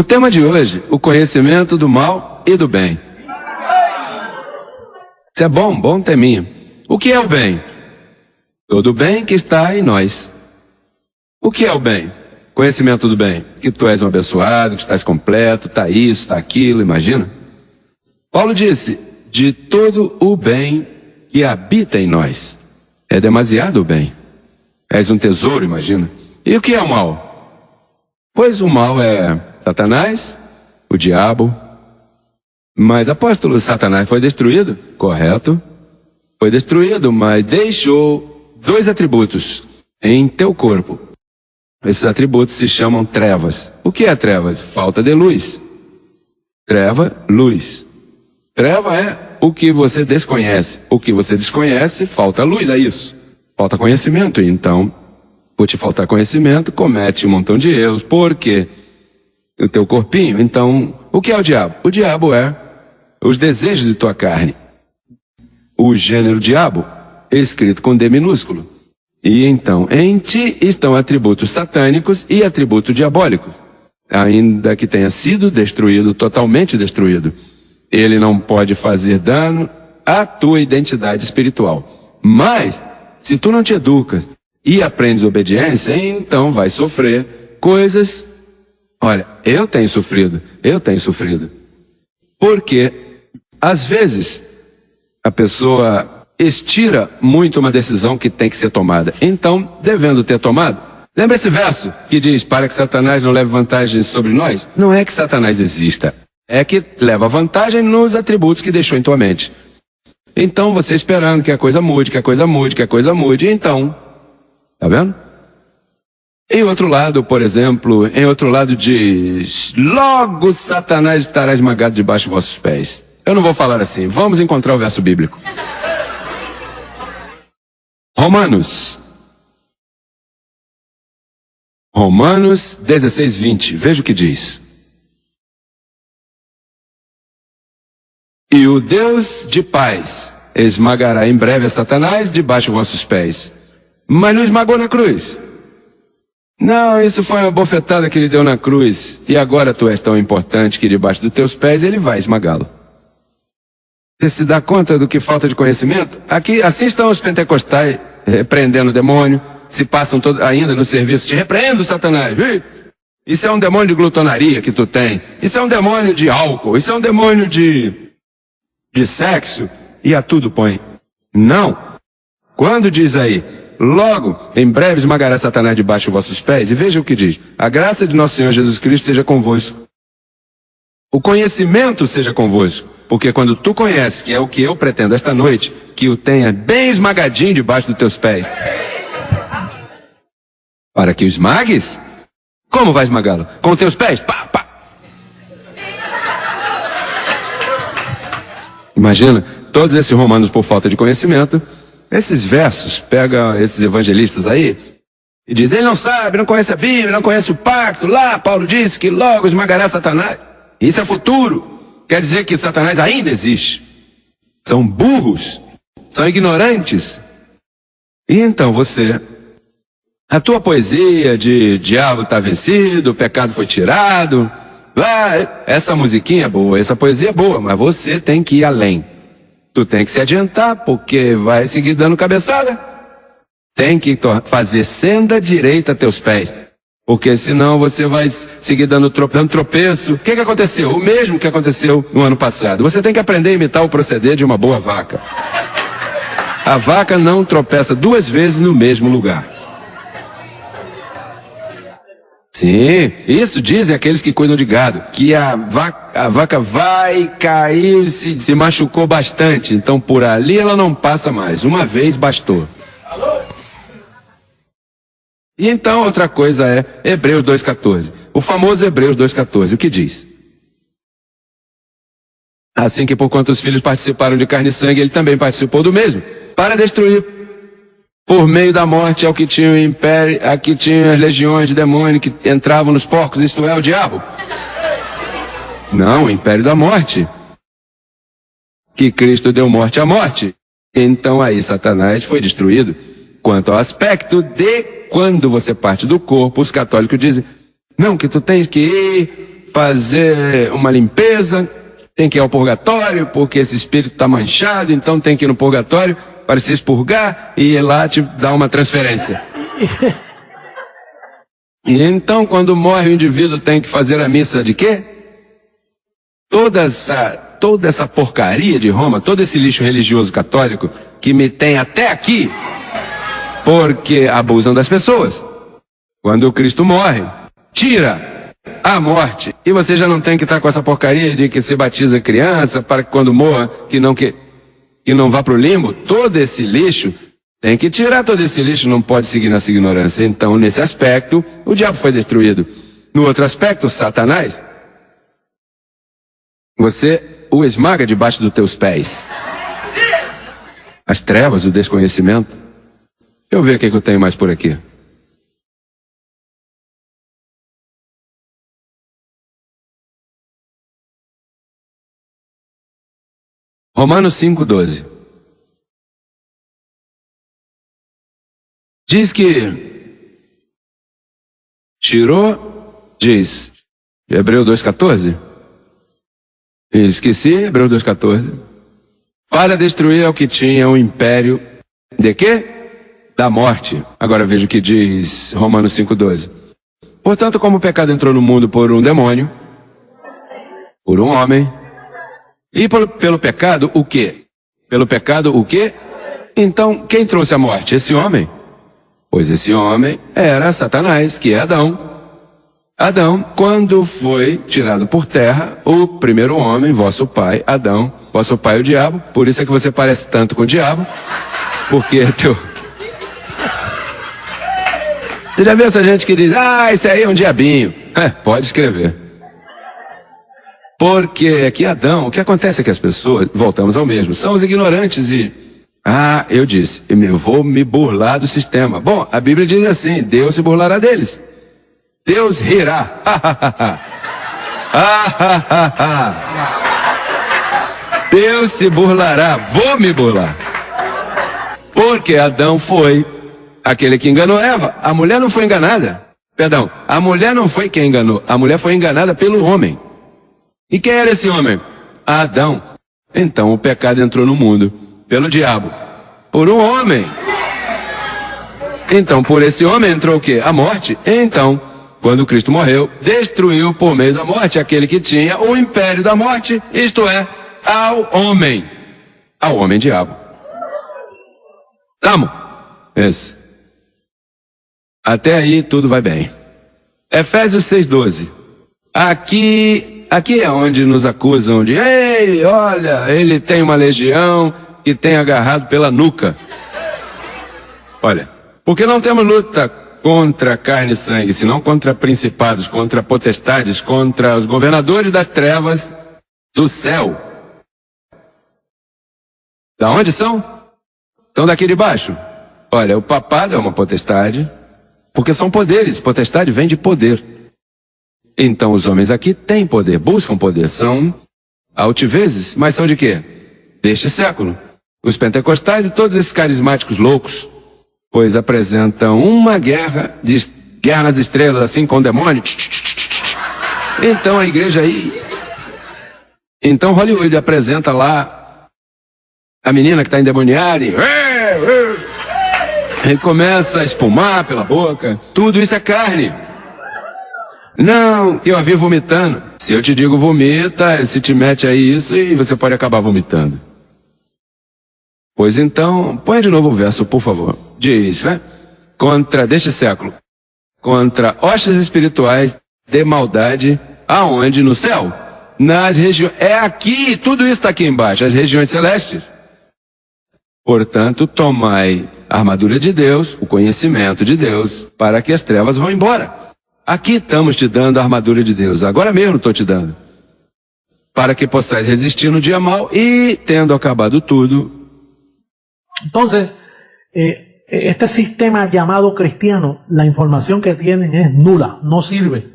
O tema de hoje, o conhecimento do mal e do bem. Isso é bom, bom teminha. O que é o bem? Todo o bem que está em nós. O que é o bem? Conhecimento do bem. Que tu és um abençoado, que estás completo, está isso, está aquilo, imagina? Paulo disse, de todo o bem que habita em nós. É demasiado o bem. És um tesouro, imagina. E o que é o mal? Pois o mal é Satanás, o diabo. Mas, apóstolo, Satanás foi destruído? Correto. Foi destruído, mas deixou 2 atributos em teu corpo. Esses atributos se chamam trevas. O que é trevas? Falta de luz. Treva, luz. Treva é o que você desconhece. O que você desconhece, falta luz, é isso. Falta conhecimento. Então, por te faltar conhecimento, comete um montão de erros. Por quê? O teu corpinho. Então, o que é o diabo? O diabo é os desejos de tua carne. O gênero diabo, escrito com D minúsculo. E então, em ti estão atributos satânicos e atributos diabólicos. Ainda que tenha sido destruído, totalmente destruído. Ele não pode fazer dano à tua identidade espiritual. Mas, se tu não te educas e aprendes obediência, então vai sofrer coisas. Olha, eu tenho sofrido. Porque, às vezes, a pessoa estira muito uma decisão que tem que ser tomada. Então, devendo ter tomado, lembra esse verso que diz, para que Satanás não leve vantagem sobre nós? Não é que Satanás exista, é que leva vantagem nos atributos que deixou em tua mente. Então, você esperando que a coisa mude, então, tá vendo? Em outro lado, por exemplo, diz, logo Satanás estará esmagado debaixo de vossos pés. Eu não vou falar assim, vamos encontrar o verso bíblico. Romanos 16:20, veja o que diz. E o Deus de paz esmagará em breve a Satanás debaixo de vossos pés. Mas não esmagou na cruz. Não, isso foi uma bofetada que ele deu na cruz. E agora tu és tão importante que debaixo dos teus pés ele vai esmagá-lo. Você se dá conta do que falta de conhecimento? Aqui, assim estão os pentecostais repreendendo o demônio. Se passam ainda no serviço, te repreendo, Satanás. Isso é um demônio de glutonaria que tu tem. Isso é um demônio de álcool. Isso é um demônio de sexo. E a tudo põe. Não. Quando diz aí, logo, em breve esmagará Satanás debaixo de vossos pés. E veja o que diz. A graça de nosso Senhor Jesus Cristo seja convosco. O conhecimento seja convosco. Porque quando tu conheces, que é o que eu pretendo esta noite, que o tenha bem esmagadinho debaixo dos teus pés. Para que o esmagues? Como vai esmagá-lo? Com os teus pés? Pá, pá. Imagina, todos esses romanos por falta de conhecimento, esses versos, pega esses evangelistas aí, e diz, ele não sabe, não conhece a Bíblia, não conhece o pacto, lá Paulo disse que logo esmagará Satanás. Isso é futuro. Quer dizer que Satanás ainda existe. São burros. São ignorantes. E então a tua poesia de diabo está vencido, o pecado foi tirado. Essa musiquinha é boa, essa poesia é boa, mas você tem que ir além. Tu tem que se adiantar, porque vai seguir dando cabeçada. Tem que fazer senda direita a teus pés. Porque senão você vai seguir dando tropeço. O que aconteceu? O mesmo que aconteceu no ano passado. Você tem que aprender a imitar o proceder de uma boa vaca. A vaca não tropeça 2 vezes no mesmo lugar. Sim, isso dizem aqueles que cuidam de gado. Que a vaca vai cair, se machucou bastante. Então por ali ela não passa mais. Uma vez bastou. E então outra coisa é Hebreus 2,14. O famoso Hebreus 2,14. O que diz? Assim que por quanto os filhos participaram de carne e sangue, ele também participou do mesmo. Para destruir por meio da morte ao que tinha o império, a que tinha as legiões de demônio que entravam nos porcos, isto é, o diabo. Não, o império da morte. Que Cristo deu morte à morte. Então aí Satanás foi destruído. Quanto ao aspecto de quando você parte do corpo, os católicos dizem, não, que tu tens que ir fazer uma limpeza, tem que ir ao purgatório, porque esse espírito está manchado, então tem que ir no purgatório para se expurgar e lá te dar uma transferência. E então, quando morre o indivíduo, tem que fazer a missa de quê? Toda essa porcaria de Roma, todo esse lixo religioso católico que me tem até aqui, porque abusam das pessoas. Quando o Cristo morre, tira a morte. E você já não tem que estar com essa porcaria de que se batiza criança para que quando morra, que não vá para o limbo. Todo esse lixo, tem que tirar todo esse lixo, não pode seguir nessa ignorância. Então, nesse aspecto, o diabo foi destruído. No outro aspecto, Satanás, você o esmaga debaixo dos teus pés. As trevas, o desconhecimento. Deixa eu ver o que eu tenho mais por aqui. Romanos 5,12. Diz que tirou, diz, Hebreu 2,14. Esqueci, Hebreu 2,14. Para destruir ao que tinha o império de quê? Da morte. Agora veja o que diz Romanos 5,12. Portanto, como o pecado entrou no mundo por um demônio, por um homem, e pelo pecado o quê? Pelo pecado o quê? Então, quem trouxe a morte? Esse homem? Pois esse homem era Satanás, que é Adão. Adão, quando foi tirado por terra, o primeiro homem, vosso pai, Adão, vosso pai o diabo, por isso é que você parece tanto com o diabo, porque é teu... Você já viu essa gente que diz, esse aí é um diabinho? Pode escrever. Porque aqui Adão, o que acontece é que as pessoas, voltamos ao mesmo, são os ignorantes e... eu disse, eu vou me burlar do sistema. Bom, a Bíblia diz assim, Deus se burlará deles. Deus rirá. Deus se burlará, vou me burlar. Porque Adão foi aquele que enganou Eva. A mulher não foi enganada. Perdão, a mulher não foi quem enganou. A mulher foi enganada pelo homem. E quem era esse homem? Adão. Então o pecado entrou no mundo pelo diabo, por um homem. Então por esse homem entrou o quê? A morte. Então, quando Cristo morreu, destruiu por meio da morte aquele que tinha o império da morte, isto é, ao homem diabo. Tamo? Isso. Até aí tudo vai bem. Efésios 6,12. Aqui é onde nos acusam de, ei, olha, ele tem uma legião que tem agarrado pela nuca. Olha, porque não temos luta contra carne e sangue, senão contra principados, contra potestades, contra os governadores das trevas do céu. Da onde são? São daqui de baixo. Olha, o papado é uma potestade, porque são poderes, potestade vem de poder. Então os homens aqui têm poder, buscam poder, são altivezes, mas são de quê? Deste século. Os pentecostais e todos esses carismáticos loucos, pois apresentam uma guerra nas estrelas, assim, com o demônio. Então a igreja aí... Então Hollywood apresenta lá a menina que está endemoniada e começa a espumar pela boca. Tudo isso é carne. Não, eu a vi vomitando. Se eu te digo vomita, se te mete aí isso e você pode acabar vomitando. Pois então, põe de novo o verso, por favor. Diz, deste século, contra hostes espirituais de maldade, aonde? No céu? Nas regiões, é aqui, tudo isso está aqui embaixo, as regiões celestes. Portanto, tomai a armadura de Deus, o conhecimento de Deus, para que as trevas vão embora. Aqui estamos te dando a armadura de Deus, agora mesmo estou te dando. Para que possais resistir no dia mau e, tendo acabado tudo... Entonces, este sistema llamado cristiano, la información que tienen es nula, no sirve.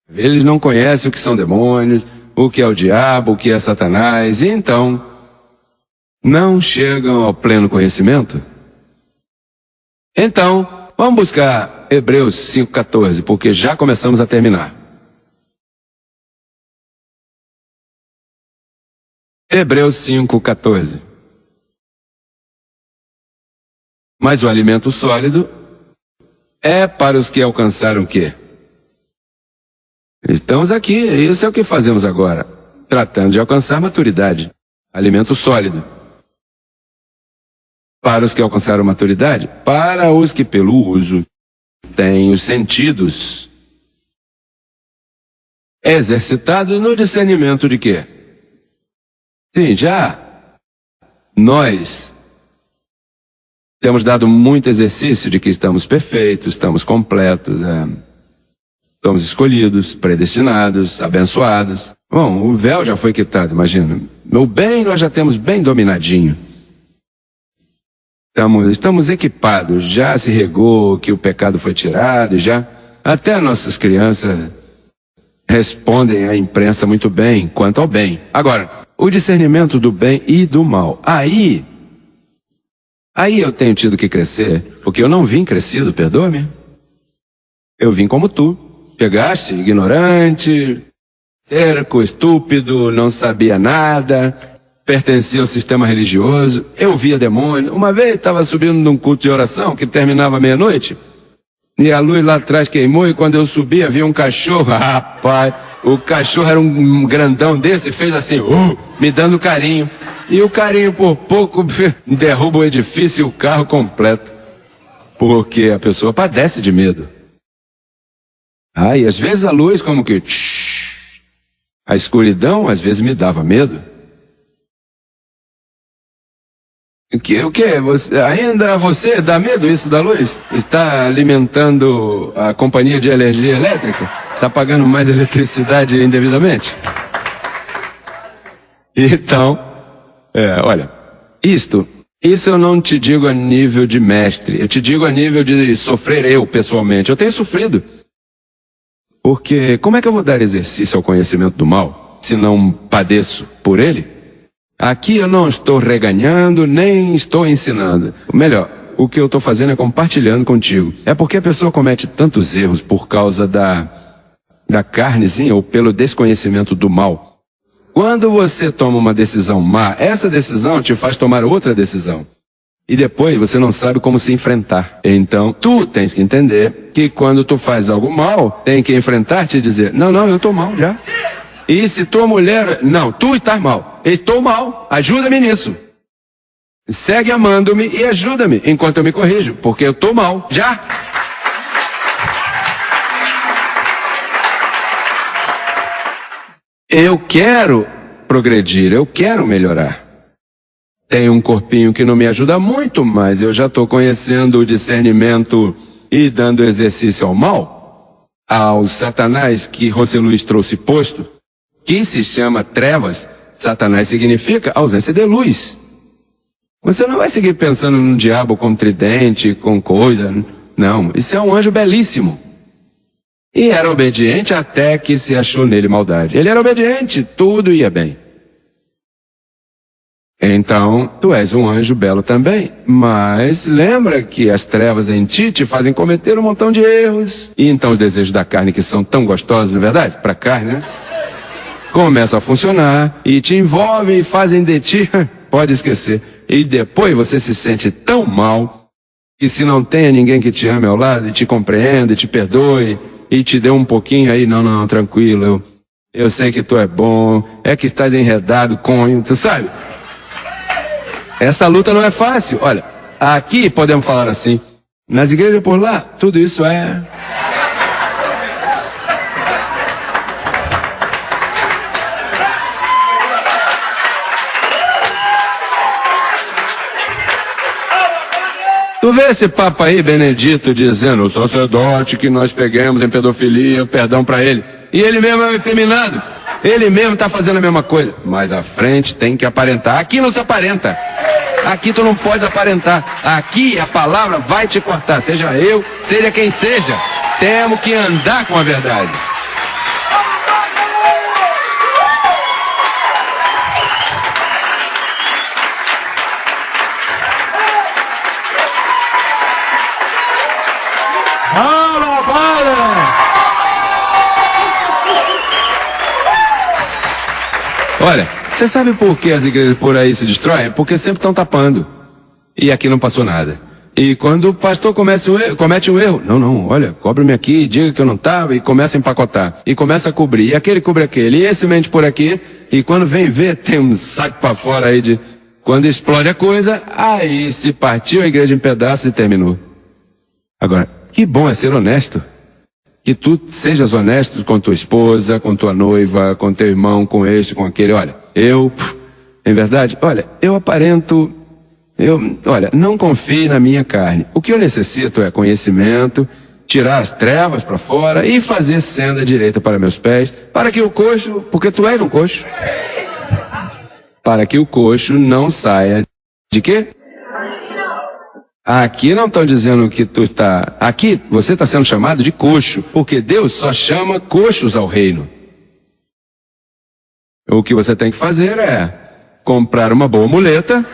Eles não conhecem o que são demônios, o que é o diabo, o que é Satanás, e então não chegam ao pleno conhecimento. Então, vamos buscar Hebreus 5,14, porque já começamos a terminar. Hebreus 5:14. Mas o alimento sólido é para os que alcançaram o quê? Estamos aqui, isso é o que fazemos agora, tratando de alcançar maturidade. Alimento sólido. Para os que alcançaram maturidade, para os que pelo uso têm os sentidos exercitados no discernimento de quê? Sim, já nós temos dado muito exercício de que estamos perfeitos, estamos completos, estamos escolhidos, predestinados, abençoados. Bom, o véu já foi quitado, imagina. O bem nós já temos bem dominadinho. Estamos equipados, já se regou que o pecado foi tirado, já até nossas crianças respondem à imprensa muito bem quanto ao bem. Agora, o discernimento do bem e do mal. Aí eu tenho tido que crescer, porque eu não vim crescido, perdoa-me. Eu vim como tu. Chegaste ignorante, terco, estúpido, não sabia nada, pertencia ao sistema religioso, eu via demônio. Uma vez estava subindo num culto de oração que terminava meia-noite, e a luz lá atrás queimou, e quando eu subi havia um cachorro. Rapaz, o cachorro era um grandão desse, fez assim, me dando carinho. E o carinho por pouco derruba o edifício e o carro completo. Porque a pessoa padece de medo. E às vezes a luz como que... A escuridão às vezes me dava medo. O que? Ainda você dá medo isso da luz? Está alimentando a companhia de energia elétrica? Está pagando mais eletricidade indevidamente? Então, olha, isso eu não te digo a nível de mestre, eu te digo a nível de sofrer eu pessoalmente. Eu tenho sofrido. Porque como é que eu vou dar exercício ao conhecimento do mal, se não padeço por ele? Aqui eu não estou reganhando, nem estou ensinando. Melhor, o que eu estou fazendo é compartilhando contigo. É porque a pessoa comete tantos erros por causa da carnezinha ou pelo desconhecimento do mal. Quando você toma uma decisão má, essa decisão te faz tomar outra decisão. E depois você não sabe como se enfrentar. Então, tu tens que entender que quando tu faz algo mal, tem que enfrentar-te e dizer, não, eu estou mal já. E se tua mulher, não, tu estás mal. Eu estou mal, ajuda-me nisso. Segue amando-me e ajuda-me enquanto eu me corrijo, porque eu estou mal já. Eu quero progredir, eu quero melhorar. Tenho um corpinho que não me ajuda muito, mas eu já estou conhecendo o discernimento e dando exercício ao mal, ao Satanás que José Luiz trouxe posto, que se chama trevas. Satanás significa ausência de luz. Você não vai seguir pensando num diabo com tridente, com coisa, não. Isso é um anjo belíssimo. E era obediente até que se achou nele maldade. Ele era obediente, tudo ia bem. Então, tu és um anjo belo também, mas lembra que as trevas em ti te fazem cometer um montão de erros. E então os desejos da carne, que são tão gostosos, não é verdade? Para a carne, né? Começam a funcionar e te envolvem e fazem de ti, pode esquecer. E depois você se sente tão mal que se não tem ninguém que te ame ao lado e te compreenda e te perdoe e te dê um pouquinho aí, não, tranquilo, eu sei que tu é bom, é que estás enredado com, tu sabe? Essa luta não é fácil. Olha, aqui podemos falar assim, nas igrejas por lá, tudo isso é... Tu vê esse papo aí, Benedito, dizendo, o sacerdote que nós peguemos em pedofilia, perdão para ele. E ele mesmo é um efeminado. Ele mesmo está fazendo a mesma coisa. Mas à frente tem que aparentar. Aqui não se aparenta. Aqui tu não pode aparentar. Aqui a palavra vai te cortar. Seja eu, seja quem seja. Temos que andar com a verdade. Olha, Você sabe por que as igrejas por aí se destroem? Porque sempre estão tapando. E aqui não passou nada. E quando o pastor comete um erro, não, olha, cobre-me aqui, diga que eu não estava, e começa a empacotar. E começa a cobrir. E aquele cobre aquele. E esse mente por aqui. E quando vem ver, tem um saco para fora aí de... Quando explode a coisa, aí se partiu a igreja em pedaços e terminou. Agora, que bom é ser honesto. Que tu sejas honesto com tua esposa, com tua noiva, com teu irmão, com este, com aquele. Olha, em verdade, olha, eu aparento... olha, não confie na minha carne. O que eu necessito é conhecimento, tirar as trevas para fora e fazer senda direita para meus pés, para que o coxo, porque tu és um coxo, para que o coxo não saia de quê? Aqui não estão dizendo que tu está... Aqui você está sendo chamado de coxo, porque Deus só chama coxos ao reino. O que você tem que fazer é comprar uma boa muleta...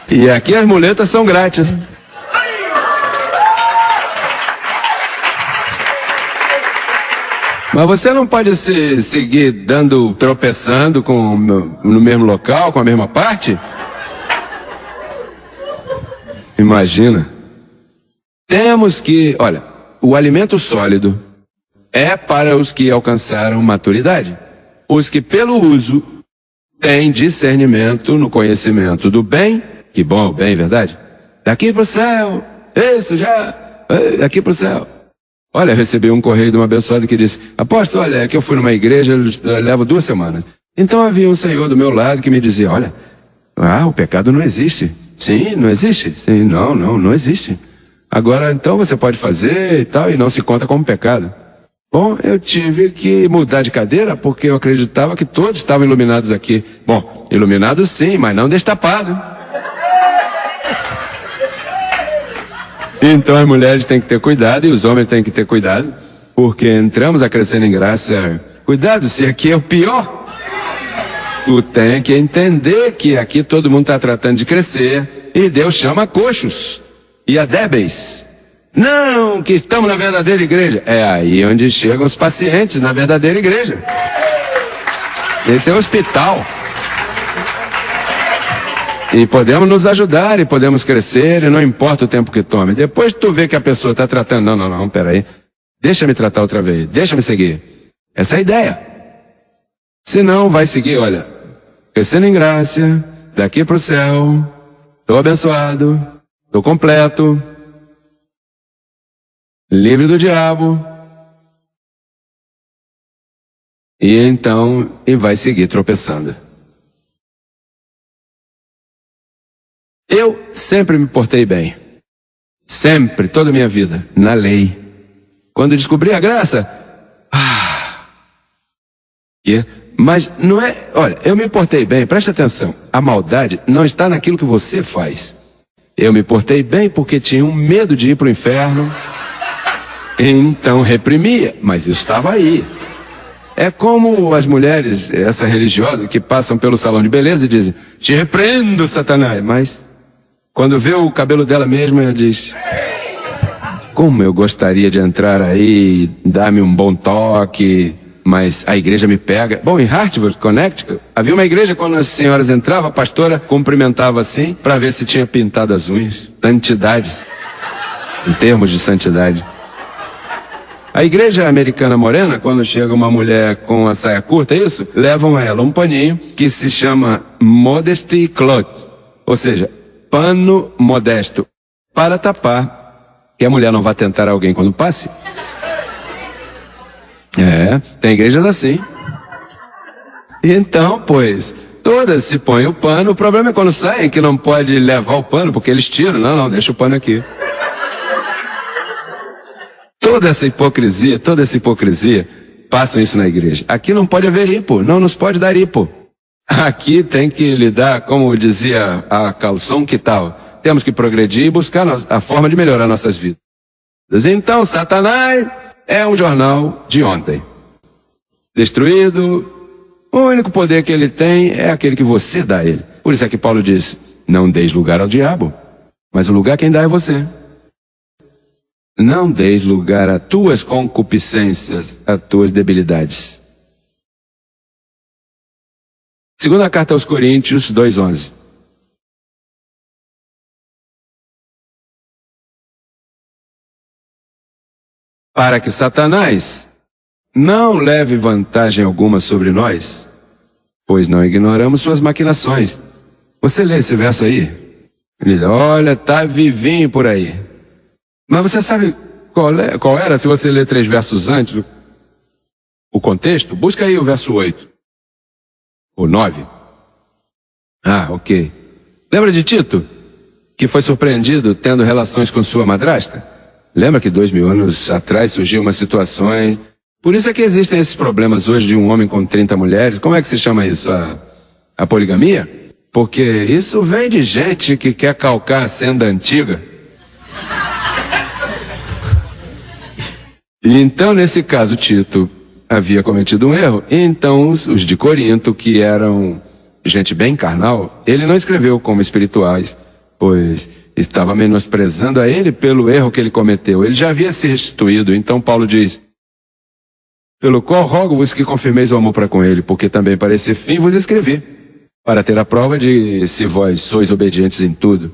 E aqui as muletas são grátis. Mas você não pode seguir tropeçando no mesmo local, com a mesma parte? Imagina. Temos que, olha, o alimento sólido é para os que alcançaram maturidade. Os que pelo uso têm discernimento no conhecimento do bem, que bom o bem, verdade? Daqui pro céu, isso já, daqui pro céu. Olha, eu recebi um correio de uma abençoada que disse, apóstolo, olha, é que eu fui numa igreja, eu levo 2 semanas. Então havia um senhor do meu lado que me dizia, olha, o pecado não existe. Sim, não existe? Sim, não existe. Agora, então você pode fazer e tal, e não se conta como pecado. Bom, eu tive que mudar de cadeira porque eu acreditava que todos estavam iluminados aqui. Bom, iluminados sim, mas não destapados. Então as mulheres têm que ter cuidado e os homens têm que ter cuidado, porque entramos a crescer em graça. Cuidado, se aqui é o pior. Tu tem que entender que aqui todo mundo está tratando de crescer e Deus chama coxos e a débeis. Não, que estamos na verdadeira igreja. É aí onde chegam os pacientes na verdadeira igreja. Esse é o hospital. E podemos nos ajudar e podemos crescer e não importa o tempo que tome. Depois tu vê que a pessoa está tratando, não, peraí. Deixa-me tratar outra vez, deixa-me seguir. Essa é a ideia. Senão vai seguir, olha, crescendo em graça, daqui para o céu, estou abençoado, estou completo, livre do diabo. E então, vai seguir tropeçando. Eu sempre me portei bem. Sempre, toda a minha vida, na lei. Quando descobri a graça, mas não é, olha, eu me portei bem, presta atenção. A maldade não está naquilo que você faz. Eu me portei bem porque tinha um medo de ir para o inferno. Então reprimia, mas isso estava aí. É como as mulheres, essa religiosa, que passam pelo salão de beleza e dizem, te repreendo, Satanás, mas... Quando vê o cabelo dela mesma, ela diz, como eu gostaria de entrar aí, dar-me um bom toque, mas a igreja me pega. Bom, em Hartford, Connecticut, havia uma igreja, quando as senhoras entravam, a pastora cumprimentava assim, para ver se tinha pintado as unhas. Santidade, em termos de santidade. A igreja americana morena, quando chega uma mulher com a saia curta, isso, levam a ela um paninho que se chama modesty cloth, ou seja, pano modesto, para tapar, que a mulher não vá tentar alguém quando passe. Tem igrejas assim. Então, pois, todas se põem o pano, o problema é quando saem que não pode levar o pano, porque eles tiram, não, deixa o pano aqui. Toda essa hipocrisia, passam isso na igreja. Aqui não pode haver hipo, não nos pode dar hipo. Aqui tem que lidar, como dizia a Calção, que tal? Temos que progredir e buscar a forma de melhorar nossas vidas. Então, Satanás é um jornal de ontem. Destruído, o único poder que ele tem é aquele que você dá a ele. Por isso é que Paulo diz, não deis lugar ao diabo, mas o lugar quem dá é você. Não deis lugar a tuas concupiscências, a tuas debilidades. Segunda carta aos Coríntios 2:11. Para que Satanás não leve vantagem alguma sobre nós, pois não ignoramos suas maquinações. Você lê esse verso aí? Ele, olha, tá vivinho por aí. Mas você sabe qual era, se você ler 3 versos antes, o contexto? Busca aí o verso 8. Ou 9. Ah, ok. Lembra de Tito, que foi surpreendido tendo relações com sua madrasta? Lembra que 2000 anos atrás surgiu uma situação... Por isso é que existem esses problemas hoje de um homem com 30 mulheres. Como é que se chama isso? A poligamia? Porque isso vem de gente que quer calcar a senda antiga. E então, nesse caso, Tito havia cometido um erro. E então, os de Corinto, que eram gente bem carnal, ele não escreveu como espirituais, pois estava menosprezando a ele pelo erro que ele cometeu. Ele já havia se restituído. Então Paulo diz: pelo qual rogo-vos que confirmeis o amor para com ele, porque também para esse fim vos escrevi, para ter a prova de se vós sois obedientes em tudo.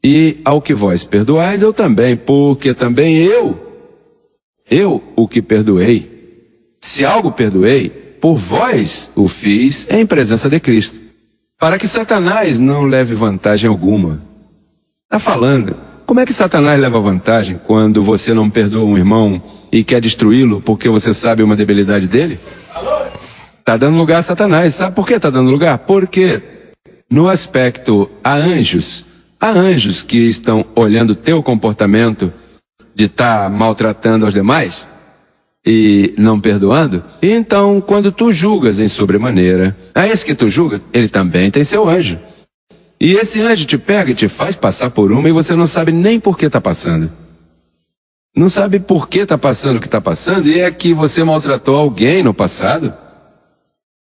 E ao que vós perdoais, eu também, porque também eu o que perdoei, se algo perdoei, por vós o fiz em presença de Cristo, para que Satanás não leve vantagem alguma. Está falando, como é que Satanás leva vantagem quando você não perdoa um irmão e quer destruí-lo porque você sabe uma debilidade dele? Está dando lugar a Satanás. Sabe por que está dando lugar? Porque no aspecto há anjos que estão olhando o teu comportamento de estar maltratando aos demais e não perdoando. E então, quando tu julgas em sobremaneira, a esse que tu julga, ele também tem seu anjo. E esse anjo te pega e te faz passar por uma e você não sabe nem por que está passando. Não sabe por que está passando o que está passando, e é que você maltratou alguém no passado,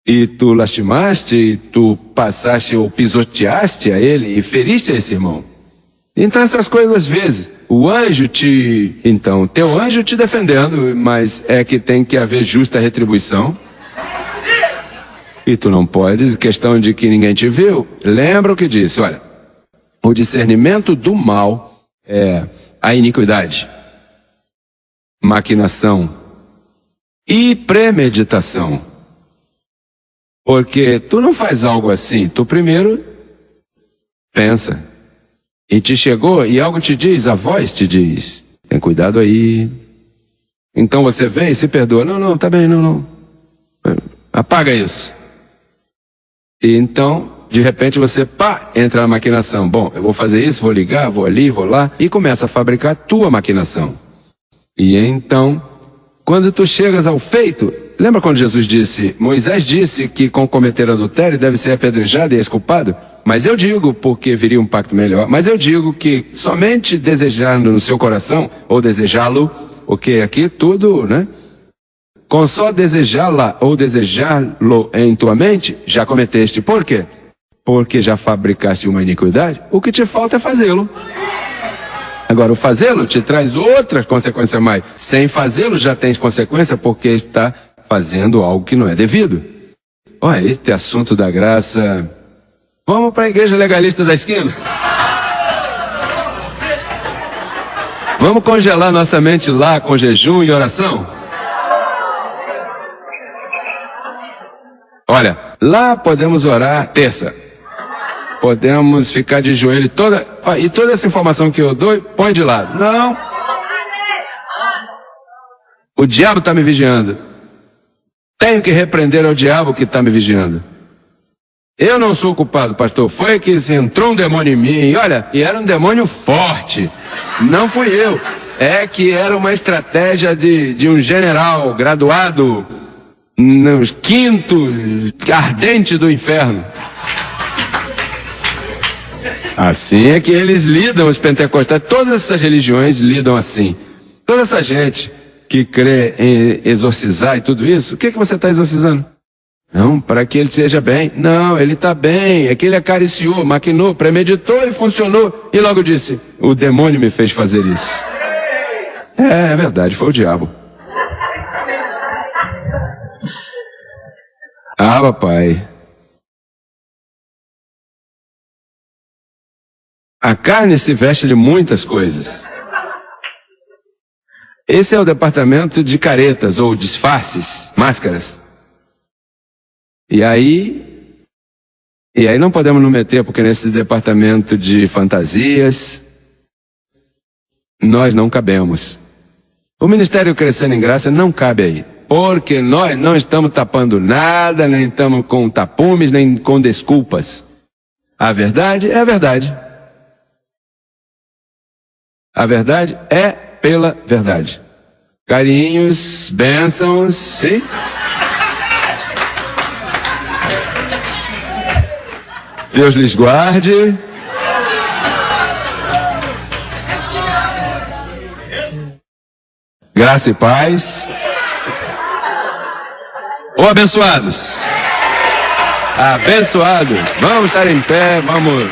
e tu lastimaste, e tu passaste ou pisoteaste a ele e feriste a esse irmão. Então essas coisas às vezes, teu anjo te defendendo, mas é que tem que haver justa retribuição. E tu não pode, questão de que ninguém te viu. Lembra o que disse, olha, o discernimento do mal é a iniquidade, maquinação e premeditação. Porque tu não faz algo assim, tu primeiro pensa. E te chegou e algo te diz, a voz te diz, tem cuidado aí. Então você vem e se perdoa. Não, tá bem, não. Apaga isso. E então, de repente você, entra na maquinação. Bom, eu vou fazer isso, vou ligar, vou ali, vou lá. E começa a fabricar a tua maquinação. E então, quando tu chegas ao feito, lembra quando Jesus disse, Moisés disse que com cometer adultério deve ser apedrejado e exculpado? Mas eu digo, porque viria um pacto melhor, mas eu digo que somente desejando no seu coração, ou desejá-lo, porque aqui tudo, né? Com só desejá-la ou desejá-lo em tua mente, já cometeste. Por quê? Porque já fabricaste uma iniquidade. O que te falta é fazê-lo. Agora, o fazê-lo te traz outra consequência mais. Sem fazê-lo já tens consequência porque está fazendo algo que não é devido. Olha, este assunto da graça. Vamos para a igreja legalista da esquina? Vamos congelar nossa mente lá com jejum e oração? Olha, lá podemos orar terça. Podemos ficar de joelho e toda essa informação que eu dou, põe de lado. Não. O diabo está me vigiando. Tenho que repreender ao diabo que está me vigiando. Eu não sou culpado, pastor. Foi que entrou um demônio em mim. E olha, e era um demônio forte. Não fui eu. É que era uma estratégia de um general graduado no quinto ardente do inferno. Assim é que eles lidam, os pentecostais. Todas essas religiões lidam assim. Toda essa gente que crê em exorcizar e tudo isso, o que você está exorcizando? Não, para que ele seja bem. Não, ele está bem. É que ele acariciou, maquinou, premeditou e funcionou. E logo disse, o demônio me fez fazer isso. É verdade, foi o diabo. Ah, papai. A carne se veste de muitas coisas. Esse é o departamento de caretas ou disfarces, máscaras. E aí não podemos nos meter, porque nesse departamento de fantasias, nós não cabemos. O Ministério Crescendo em Graça não cabe aí, porque nós não estamos tapando nada, nem estamos com tapumes, nem com desculpas. A verdade é a verdade. A verdade é pela verdade. Carinhos, bênçãos, sim? Deus lhes guarde. Graça e paz. Ô abençoados. Abençoados. Vamos estar em pé, vamos